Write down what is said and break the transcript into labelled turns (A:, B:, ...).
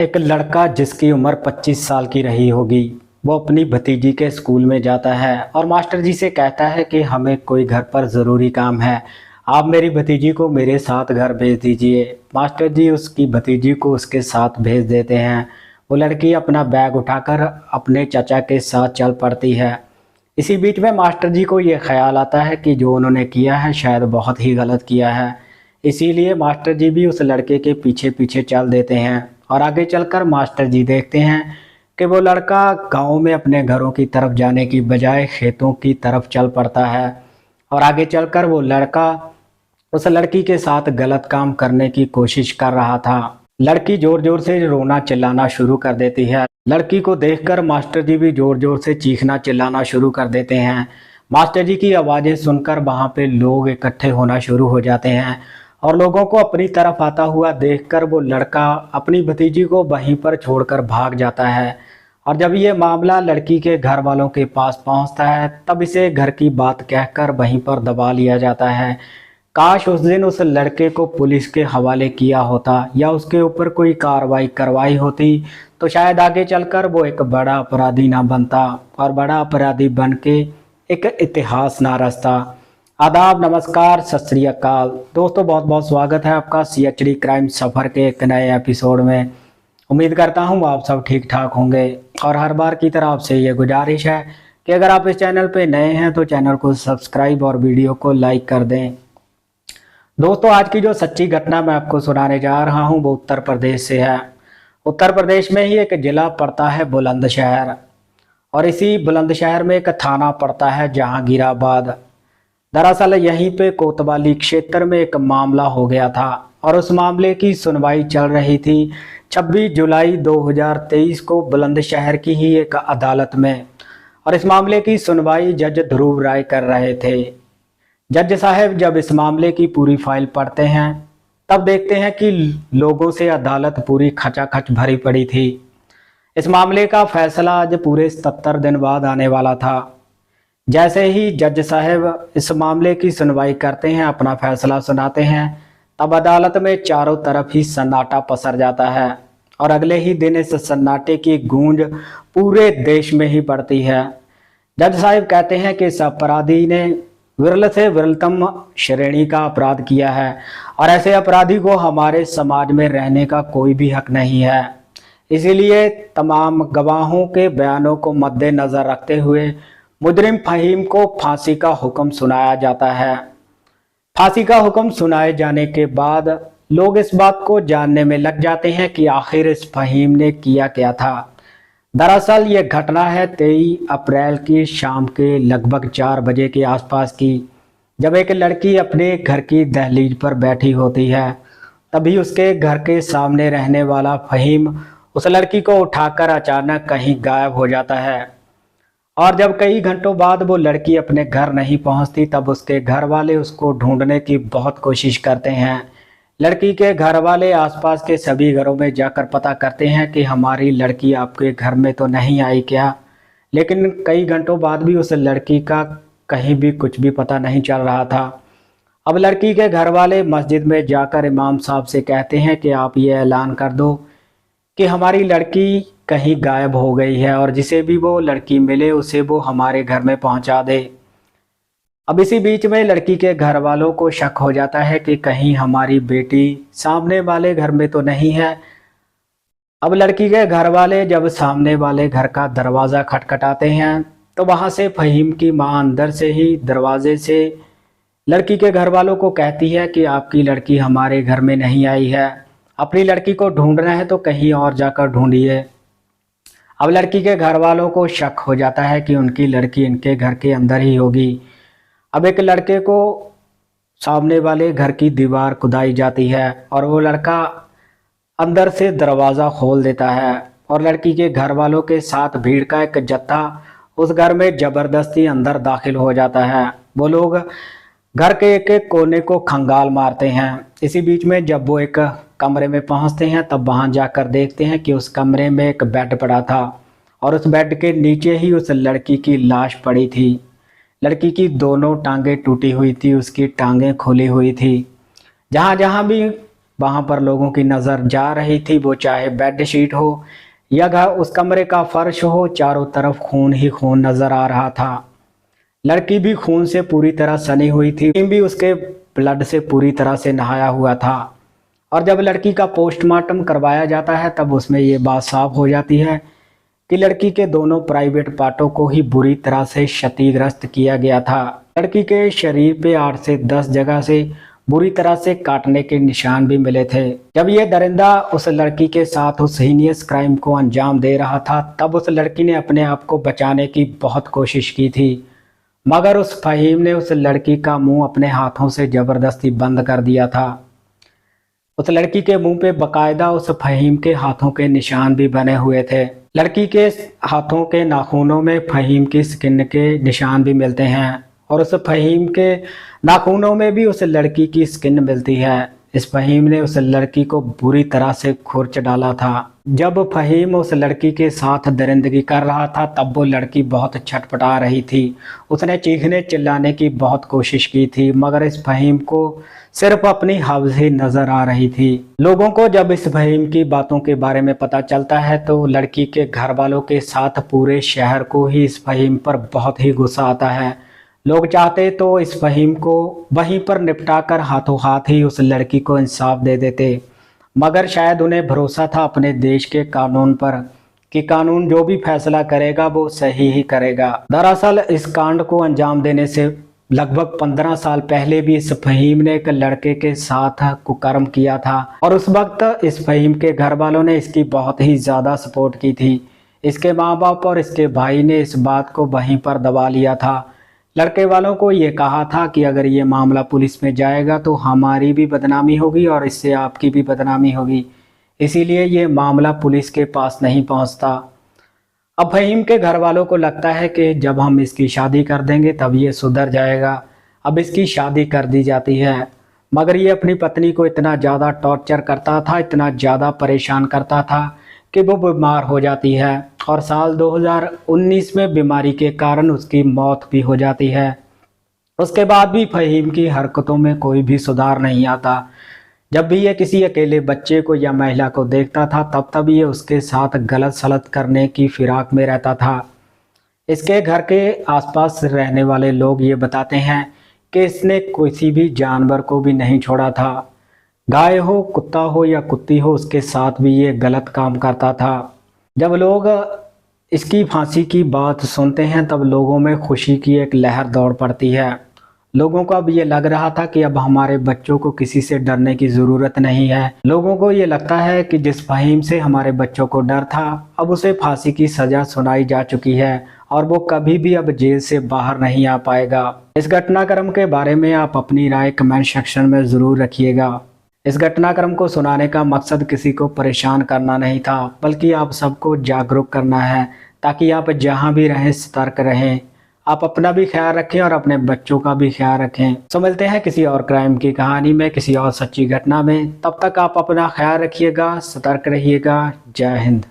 A: एक लड़का जिसकी उम्र 25 साल की रही होगी, वो अपनी भतीजी के स्कूल में जाता है और मास्टर जी से कहता है कि हमें कोई घर पर ज़रूरी काम है, आप मेरी भतीजी को मेरे साथ घर भेज दीजिए। मास्टर जी उसकी भतीजी को उसके साथ भेज देते हैं। वो लड़की अपना बैग उठाकर अपने चाचा के साथ चल पड़ती है। इसी बीच में मास्टर जी को ये ख्याल आता है कि जो उन्होंने किया है शायद बहुत ही गलत किया है। इसीलिए मास्टर जी भी उस लड़के के पीछे पीछे चल देते हैं और आगे चलकर मास्टर जी देखते हैं कि वो लड़का गांव में अपने घरों की तरफ जाने की बजाय खेतों की तरफ चल पड़ता है। और आगे चलकर वो लड़का उस लड़की के साथ गलत काम करने की कोशिश कर रहा था। लड़की जोर जोर से रोना चिल्लाना शुरू कर देती है। लड़की को देखकर मास्टर जी भी जोर जोर से चीखना चिल्लाना शुरू कर देते हैं। मास्टर जी की आवाज़ें सुनकर वहाँ पे लोग इकट्ठे होना शुरू हो जाते हैं और लोगों को अपनी तरफ आता हुआ देखकर वो लड़का अपनी भतीजी को वहीं पर छोड़कर भाग जाता है। और जब ये मामला लड़की के घर वालों के पास पहुंचता है तब इसे घर की बात कहकर वहीं पर दबा लिया जाता है। काश उस दिन उस लड़के को पुलिस के हवाले किया होता या उसके ऊपर कोई कार्रवाई करवाई होती तो शायद आगे चलकर वो एक बड़ा अपराधी ना बनता और बड़ा अपराधी बन के एक इतिहास ना रचता। आदाब, नमस्कार, सत श्री अकाल दोस्तों, बहुत बहुत स्वागत है आपका CHD क्राइम सफ़र के एक नए एपिसोड में। उम्मीद करता हूँ आप सब ठीक ठाक होंगे और हर बार की तरह आपसे ये गुजारिश है कि अगर आप इस चैनल पे नए हैं तो चैनल को सब्सक्राइब और वीडियो को लाइक कर दें। दोस्तों, आज की जो सच्ची घटना मैं आपको सुनाने जा रहा हूँ वो उत्तर प्रदेश से है। उत्तर प्रदेश में ही एक ज़िला पड़ता है बुलंदशहर और इसी बुलंदशहर में एक थाना पड़ता है जहांगीराबाद। दरअसल यहीं पे कोतवाली क्षेत्र में एक मामला हो गया था और उस मामले की सुनवाई चल रही थी 26 जुलाई 2023 को बुलंदशहर की ही एक अदालत में। और इस मामले की सुनवाई जज ध्रुव राय कर रहे थे। जज साहब जब इस मामले की पूरी फाइल पढ़ते हैं तब देखते हैं कि लोगों से अदालत पूरी खचाखच भरी पड़ी थी। इस मामले का फैसला आज पूरे 77 दिन बाद आने वाला था। जैसे ही जज साहब इस मामले की सुनवाई करते हैं, अपना फैसला सुनाते हैं, तब अदालत में चारों तरफ ही सन्नाटा पसर जाता है और अगले ही दिन इस सन्नाटे की गूंज पूरे देश में ही पड़ती है। जज साहब कहते हैं कि इस अपराधी ने विरल से विरलतम श्रेणी का अपराध किया है और ऐसे अपराधी को हमारे समाज में रहने का कोई भी हक नहीं है। इसीलिए तमाम गवाहों के बयानों को मद्देनज़र रखते हुए मुजरिम फ़हीम को फांसी का हुक्म सुनाया जाता है। फांसी का हुक्म सुनाए जाने के बाद लोग इस बात को जानने में लग जाते हैं कि आखिर इस फ़हीम ने किया क्या था। दरअसल ये घटना है 23 अप्रैल की शाम के लगभग 4 बजे के आसपास की, जब एक लड़की अपने घर की दहलीज पर बैठी होती है। तभी उसके घर के सामने रहने वाला फ़हीम उस लड़की को उठाकर अचानक कहीं गायब हो जाता है। और जब कई घंटों बाद वो लड़की अपने घर नहीं पहुंचती तब उसके घर वाले उसको ढूंढने की बहुत कोशिश करते हैं। लड़की के घर वाले आसपास के सभी घरों में जाकर पता करते हैं कि हमारी लड़की आपके घर में तो नहीं आई क्या, लेकिन कई घंटों बाद भी उस लड़की का कहीं भी कुछ भी पता नहीं चल रहा था। अब लड़की के घर वाले मस्जिद में जाकर इमाम साहब से कहते हैं कि आप ये ऐलान कर दो कि हमारी लड़की कहीं गायब हो गई है और जिसे भी वो लड़की मिले उसे वो हमारे घर में पहुंचा दे। अब इसी बीच में लड़की के घर वालों को शक हो जाता है कि कहीं हमारी बेटी सामने वाले घर में तो नहीं है। अब लड़की के घर वाले जब सामने वाले घर का दरवाज़ा खटखटाते हैं तो वहां से फ़हीम की मां अंदर से ही दरवाजे से लड़की के घर वालों को कहती है कि आपकी लड़की हमारे घर में नहीं आई है, अपनी लड़की को ढूंढना है तो कहीं और जाकर ढूंढिए। अब लड़की के घर वालों को शक हो जाता है कि उनकी लड़की इनके घर के अंदर ही होगी। अब एक लड़के को सामने वाले घर की दीवार खुदाई जाती है और वो लड़का अंदर से दरवाज़ा खोल देता है और लड़की के घर वालों के साथ भीड़ का एक जत्था उस घर में ज़बरदस्ती अंदर दाखिल हो जाता है। वो लोग घर के एक एक कोने को खंगाल मारते हैं। इसी बीच में जब वो एक कमरे में पहुंचते हैं तब वहां जाकर देखते हैं कि उस कमरे में एक बेड पड़ा था और उस बेड के नीचे ही उस लड़की की लाश पड़ी थी। लड़की की दोनों टांगें टूटी हुई थी, उसकी टांगें खुली हुई थी। जहाँ जहाँ भी वहाँ पर लोगों की नज़र जा रही थी, वो चाहे बेडशीट हो या उस कमरे का फर्श हो, चारों तरफ खून ही खून नज़र आ रहा था। लड़की भी खून से पूरी तरह सनी हुई थी, भी उसके ब्लड से पूरी तरह से नहाया हुआ था। और जब लड़की का पोस्टमार्टम करवाया जाता है तब उसमें ये बात साफ हो जाती है कि लड़की के दोनों प्राइवेट पार्टों को ही बुरी तरह से क्षतिग्रस्त किया गया था। लड़की के शरीर पे 8 से 10 जगह से बुरी तरह से काटने के निशान भी मिले थे। जब ये दरिंदा उस लड़की के साथ उस हीनियस क्राइम को अंजाम दे रहा था तब उस लड़की ने अपने आप को बचाने की बहुत कोशिश की थी, मगर उस फहीम ने उस लड़की का मुंह अपने हाथों से जबरदस्ती बंद कर दिया था। उस लड़की के मुंह पे बकायदा उस फहीम के हाथों के निशान भी बने हुए थे। लड़की के हाथों के नाखूनों में फहीम की स्किन के निशान भी मिलते हैं और उस फहीम के नाखूनों में भी उस लड़की की स्किन मिलती है। इस फहीम ने उस लड़की को बुरी तरह से खुरच डाला था। जब फहीम उस लड़की के साथ दरिंदगी कर रहा था तब वो लड़की बहुत छटपटा रही थी। उसने चीखने चिल्लाने की बहुत कोशिश की थी, मगर इस फहीम को सिर्फ अपनी हव्स ही नजर आ रही थी। लोगों को जब इस फहीम की बातों के बारे में पता चलता है तो लड़की के घर वालों के साथ पूरे शहर को ही इस फहीम पर बहुत ही गुस्सा आता है। लोग चाहते तो इस फहीम को वहीं पर निपटा कर हाथों हाथ ही उस लड़की को इंसाफ दे देते, मगर शायद उन्हें भरोसा था अपने देश के कानून पर कि कानून जो भी फैसला करेगा वो सही ही करेगा। दरअसल इस कांड को अंजाम देने से लगभग 15 साल पहले भी इस फहीम ने एक लड़के के साथ कुकर्म किया था और उस वक्त इस फहीम के घर वालों ने इसकी बहुत ही ज़्यादा सपोर्ट की थी। इसके माँ बाप और इसके भाई ने इस बात को वहीं पर दबा लिया था। लड़के वालों को ये कहा था कि अगर ये मामला पुलिस में जाएगा तो हमारी भी बदनामी होगी और इससे आपकी भी बदनामी होगी, इसीलिए ये मामला पुलिस के पास नहीं पहुंचता। अब फहीम के घर वालों को लगता है कि जब हम इसकी शादी कर देंगे तब ये सुधर जाएगा। अब इसकी शादी कर दी जाती है, मगर ये अपनी पत्नी को इतना ज़्यादा टॉर्चर करता था, इतना ज़्यादा परेशान करता था कि वो बीमार हो जाती है और साल 2019 में बीमारी के कारण उसकी मौत भी हो जाती है। उसके बाद भी फहीम की हरकतों में कोई भी सुधार नहीं आता। जब भी ये किसी अकेले बच्चे को या महिला को देखता था तब ये उसके साथ गलत सलत करने की फिराक में रहता था। इसके घर के आसपास रहने वाले लोग ये बताते हैं कि इसने किसी भी जानवर को भी नहीं छोड़ा था। गाय हो, कुत्ता हो या कुत्ती हो, उसके साथ भी ये गलत काम करता था। जब लोग इसकी फांसी की बात सुनते हैं तब लोगों में खुशी की एक लहर दौड़ पड़ती है। लोगों को अब ये लग रहा था कि अब हमारे बच्चों को किसी से डरने की ज़रूरत नहीं है। लोगों को ये लगता है कि जिस फहीम से हमारे बच्चों को डर था अब उसे फांसी की सज़ा सुनाई जा चुकी है और वो कभी भी अब जेल से बाहर नहीं आ पाएगा। इस घटनाक्रम के बारे में आप अपनी राय कमेंट सेक्शन में ज़रूर रखिएगा। इस घटनाक्रम को सुनाने का मकसद किसी को परेशान करना नहीं था, बल्कि आप सबको जागरूक करना है ताकि आप जहां भी रहें सतर्क रहें। आप अपना भी ख्याल रखें और अपने बच्चों का भी ख्याल रखें। तो मिलते हैं किसी और क्राइम की कहानी में, किसी और सच्ची घटना में। तब तक आप अपना ख्याल रखिएगा, सतर्क रहिएगा। जय हिंद।